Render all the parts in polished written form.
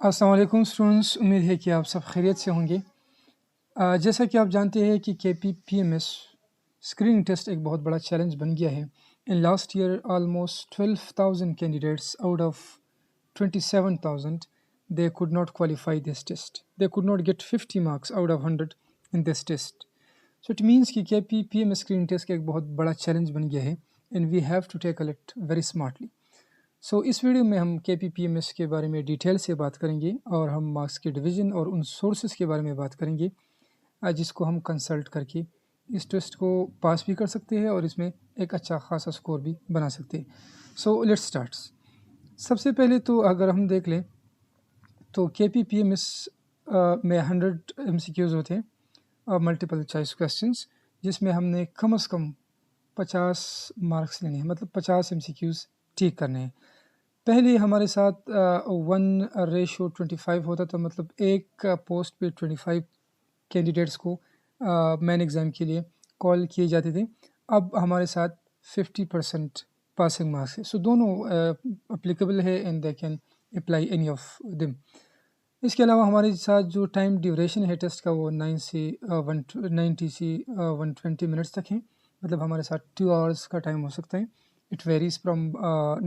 السلام علیکم اسٹوڈنٹس، امید ہے کہ آپ سب خیریت سے ہوں گے۔ جیسا کہ آپ جانتے ہیں کہ K P P M S screening test ایک بہت بڑا چیلنج بن گیا ہے۔ In last year almost 12,000 candidates out of 27,000 they could not qualify this test. They could not get 50 marks out of 100 in this test. So it means کہ K P P M S screening test کا ایک بہت بڑا challenge بن گیا ہے and we have to tackle it very smartly. اس video میں ہم کے پی پی ایم ایس کے بارے میں ڈیٹیل سے بات کریں گے اور ہم مارکس کے ڈویژن اور ان سورسز کے بارے میں بات کریں گے جس کو ہم کنسلٹ کر کے اس ٹیسٹ کو پاس بھی کر سکتے ہیں اور اس میں ایک اچھا خاصا سکور بھی بنا سکتے ہیں۔ So let's start. سب سے پہلے تو اگر ہم دیکھ لیں تو کے پی پی ایم ایس میں 100 ایم سی کیوز ہوتے ہیں، ملٹیپل چوائس کویسچنس، جس میں ہم نے کم از کم 50 مارکس لینے ہیں، مطلب 50 ایم سی کیوز ٹھیک کرنے ہیں۔ پہلے ہمارے ساتھ 1:25 ہوتا تھا، مطلب ایک پوسٹ پہ 25 کینڈیڈیٹس کو مین ایگزام کے لیے کال کیے جاتے تھے۔ اب ہمارے ساتھ 50% پاسنگ مارکس ہے، سو دونوں اپلیکیبل ہے and they can apply any of them. اس کے علاوہ ہمارے ساتھ جو ٹائم ڈیوریشن ہے ٹیسٹ کا وہ 90 سے 120 منٹس تک ہے، مطلب ہمارے ساتھ 2 آورس کا ٹائم ہو سکتا ہے۔ It varies from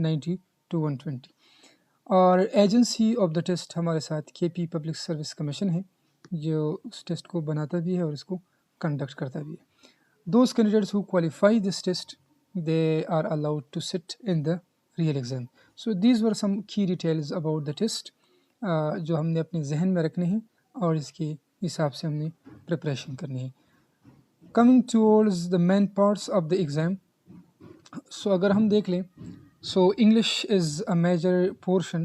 90 to 120۔ اور ایجنسی آف دا ٹیسٹ ہمارے ساتھ کے پی پبلک سروس کمیشن ہے، جو اس ٹیسٹ کو بناتا بھی ہے اور اس کو کنڈکٹ کرتا بھی ہے۔ Those candidates who qualify this test they are allowed to sit in the real exam. So these were some کی ڈیٹیلز اباؤٹ دا ٹیسٹ جو ہم نے اپنے ذہن میں رکھنے ہیں اور اس کے حساب سے ہم نے پریپریشن کرنی ہے۔ Coming towards the main parts of the exam, so اگر ہم دیکھ لیں so English is a major portion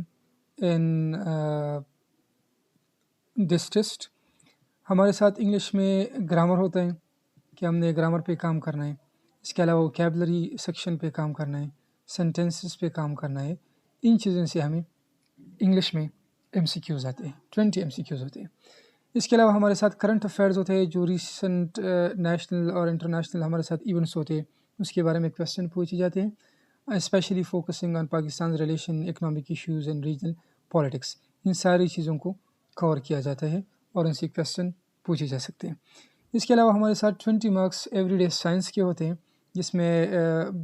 in this test. ہمارے ساتھ انگلش میں گرامر ہوتا ہے کہ ہم نے گرامر پہ کام کرنا ہے، اس کے علاوہ ووکیبلری سیکشن پہ کام کرنا ہے، سینٹینسز پہ کام کرنا ہے۔ ان چیزوں سے ہمیں انگلش میں ایم سی کیوز آتے ہیں، 20 ایم سی کیوز ہوتے ہیں۔ اس کے علاوہ ہمارے ساتھ کرنٹ افیئرز ہوتے ہیں، جو ریسنٹ نیشنل اور انٹرنیشنل ہمارے ساتھ ایونٹس ہوتے ہیں، اس کے بارے میں کویسچن پوچھے جاتے ہیں، especially focusing on Pakistan relation, economic issues and regional politics. ان ساری چیزوں کو کور کیا جاتا ہے اور ان سے کویسچن پوچھے جا سکتے ہیں۔ اس کے علاوہ ہمارے ساتھ 20 مارکس ایوری ڈے سائنس کے ہوتے ہیں، جس میں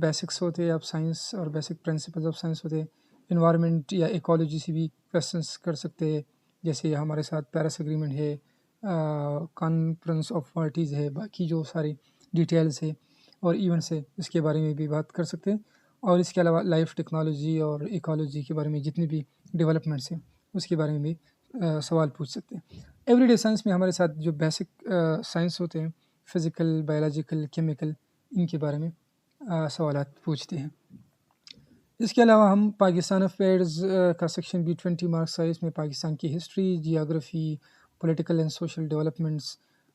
بیسکس ہوتے ہیں آف سائنس اور بیسک پرنسپلز آف سائنس ہوتے ہیں۔ انوائرمنٹ یا ایکالوجی سے بھی کویسچنس کر سکتے ہیں، جیسے ہمارے ساتھ پیرس ایگریمنٹ ہے، کانفرنس آف پارٹیز ہے، باقی جو ساری ڈیٹیلز ہے اور ایونٹس ہے اس کے بارے میں بھی بات کر سکتے ہیں۔ اور اس کے علاوہ لائف ٹیکنالوجی اور ایکالوجی کے بارے میں جتنی بھی ڈیولپمنٹس ہیں اس کے بارے میں بھی سوال پوچھ سکتے ہیں۔ ایوری ڈے سائنس میں ہمارے ساتھ جو بیسک سائنس ہوتے ہیں، فزیکل، بایولوجیکل، کیمیکل، ان کے بارے میں سوالات پوچھتے ہیں۔ اس کے علاوہ ہم پاکستان افیئرز کا سیکشن بھی 20 مارکس ہے، اس میں پاکستان کی history, geography, political and social developments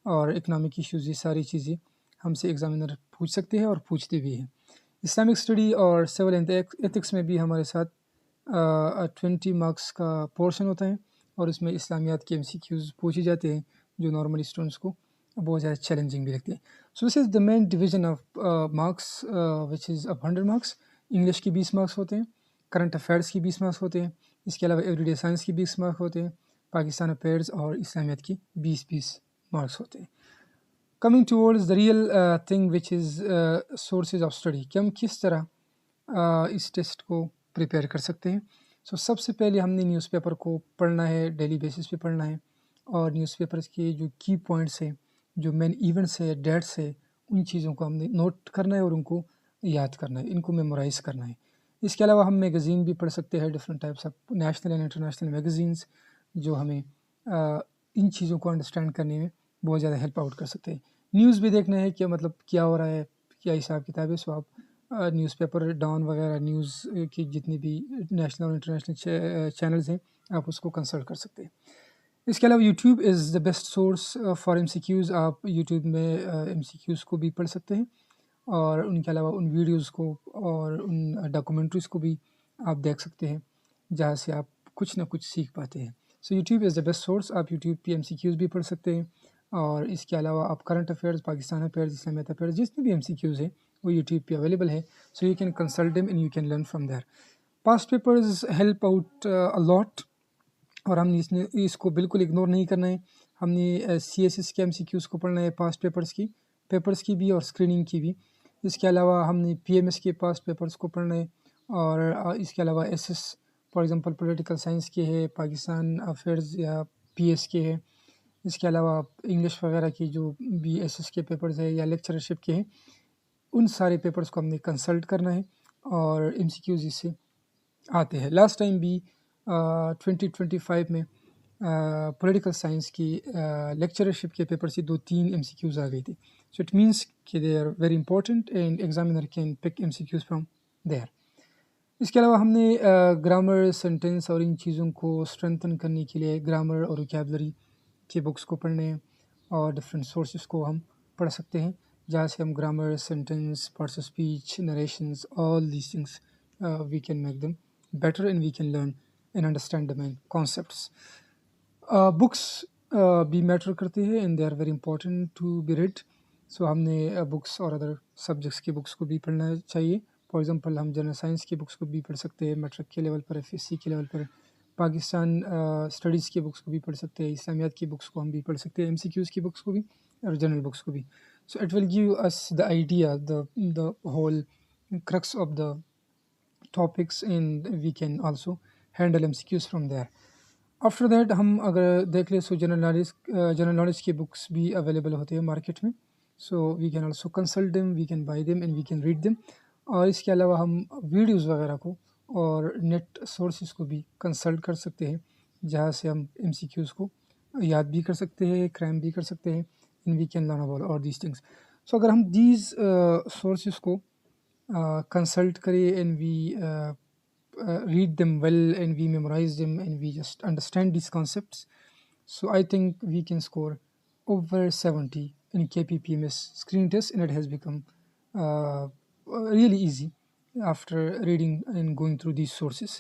اور اکنامک ایشوز، یہ ساری چیزیں ہم سے ایگزامینر پوچھ سکتے ہیں اور پوچھتے بھی ہیں۔ اسلامک اسٹڈی اور سول اینڈ ایتھکس میں بھی ہمارے ساتھ 20 مارکس کا پورشن ہوتا ہے اور اس میں اسلامیات کے ایم سی کیوز پوچھے جاتے ہیں، جو نارملی اسٹوڈنٹس کو بہت زیادہ چیلنجنگ بھی لگتے ہیں۔ So this is the main division of marks which is of 100 marks. English کی 20 مارکس ہوتے ہیں، کرنٹ افیئرس کی 20 مارکس ہوتے ہیں، اس کے علاوہ ایوری ڈے سائنس کی 20 مارکس ہوتے ہیں، پاکستان افیئرز اور اسلامیات کی 20 مارکس ہوتے ہیں۔ Coming towards the real thing which is sources of study, کہ ہم کس طرح اس ٹیسٹ کو پریپیئر کر سکتے ہیں۔ سو سب سے پہلے ہم نے نیوز پیپر کو پڑھنا ہے، ڈیلی بیسس پہ پڑھنا ہے، اور نیوز پیپرس کے جو کی پوائنٹس ہیں، جو مین ایونٹس ہے، ڈیٹس ہے، ان چیزوں کو ہم نے نوٹ کرنا ہے اور ان کو یاد کرنا ہے، ان کو میمورائز کرنا ہے۔ اس کے علاوہ ہم میگزین بھی پڑھ سکتے ہیں، different types of national and international magazines, جو ہمیں ان چیزوں کو انڈرسٹینڈ کرنے میں بہت زیادہ ہیلپ آؤٹ کر سکتے ہیں۔ نیوز بھی دیکھنا ہے کہ مطلب کیا ہو رہا ہے، کیا حساب کتاب ہے، سو آپ نیوز پیپر، ڈان وغیرہ، نیوز کی جتنی بھی نیشنل اور انٹرنیشنل چینلز ہیں، آپ اس کو کنسلٹ کر سکتے ہیں۔ اس کے علاوہ YouTube is the best source for M C Qs, آپ یوٹیوب میں ایم سی کیوز کو بھی پڑھ سکتے ہیں، اور ان کے علاوہ ان ویڈیوز کو اور ان ڈاکومنٹریز کو بھی آپ دیکھ سکتے ہیں، جہاں سے آپ کچھ نہ کچھ سیکھ پاتے ہیں۔ So YouTube is the best source, آپ یوٹیوب پہ ایم سی کیوز بھی پڑھ سکتے ہیں، اور اس کے علاوہ آپ کرنٹ افیئرز، پاکستان افیئرز، اسلامیات افیئرز، جتنے بھی ایم سی کیوز ہیں وہ یوٹیوب پہ اویلیبل ہے، so you can consult them and you can learn from there. Past papers help out allot, اور ہم نے اس کو بالکل اگنور نہیں کرنا ہے. ہم نے سی ایس ایس کے ایم سی کیوز کو پڑھنا ہے، پاسٹ پیپرس کی بھی اور اسکریننگ کی بھی. اس کے علاوہ ہم نے پی ایم ایس کے پاسٹ پیپرس کو پڑھنا ہے، اور اس کے علاوہ S S for example political science کے ہے، پاکستان افیئرز یا پی ایس کے ہے. اس کے علاوہ انگلش وغیرہ کی جو بھی ایس ایس کے پیپرز ہے یا لیکچرشپ کے ہیں، ان سارے پیپرز کو ہم نے کنسلٹ کرنا ہے، اور ایم سی کیوز اس سے آتے ہیں. لاسٹ ٹائم بھی 2025 میں پولیٹیکل سائنس کی لیکچرشپ کے پیپر سے 2-3 ایم سی کیوز آ گئی تھی. سو اٹ مینس کہ they are very important and examiner can pick M C Qs from there. اس کے علاوہ ہم نے گرامر، سینٹینس اور ان چیزوں کو اسٹرینتھن کرنے کے لیے گرامر اور وکیبلری کے بکس کو پڑھنے ہیں، اور ڈفرینٹ سورسز کو ہم پڑھ سکتے ہیں، جہاں سے ہم grammar, sentence, parts of speech, narrations, all these things we can make them better and we can learn and understand the main concepts. Books بھی میٹر کرتے ہیں and they are very important to be read. So ہم نے books اور other subjects کی books کو بھی پڑھنا چاہیے. فار ایگزامپل ہم جنرل سائنس کی بکس کو بھی پڑھ سکتے ہیں، میٹرک کے لیول پر، ایف ایس سی کے لیول پر. پاکستان اسٹڈیز کی بکس کو بھی پڑھ سکتے ہیں، اسلامیات کی بکس کو ہم بھی پڑھ سکتے ہیں، ایم سی کیوز کی بکس کو بھی اور جنرل بکس کو بھی. So it will give us the idea, the whole crux of the topics, and we can also handle MCQs from there. After that ہم اگر دیکھ لیں، سو جنرل نالج کی بکس بھی اویلیبل ہوتے ہیں مارکیٹ میں. So we can also consult them, we can buy them and we can read them. اور اس کے علاوہ ہم ویڈیوز وغیرہ کو اور نیٹ سورسز کو بھی کنسلٹ کر سکتے ہیں، جہاں سے ہم ایم سی کیوز کو یاد بھی کر سکتے ہیں، کریم بھی کر سکتے ہیں، and we can learn about all these things. So اگر ہم دیز سورسز کو کنسلٹ کریں and we read them well and we memorize them and we just understand these concepts, so I think we can score over 70 in KPPMS screen test, and it has become uh, really easy after reading and going through these sources.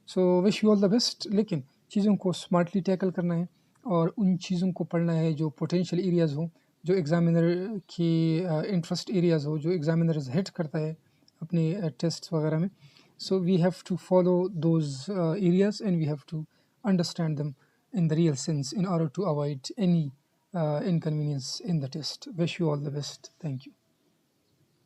So wish you all the best. لیکن چیزوں کو smartly tackle کرنا ہے اور ان چیزوں کو پڑھنا ہے جو پوٹینشیل ایریاز ہوں، جو ایگزامینر کی انٹرسٹ ایریاز ہو، جو ایگزامینرز ہٹ کرتا ہے اپنے ٹیسٹ وغیرہ میں. So we have to follow those areas, and we have to understand them in the real sense in order to avoid any inconvenience in the test. Wish you all the best. Thank you.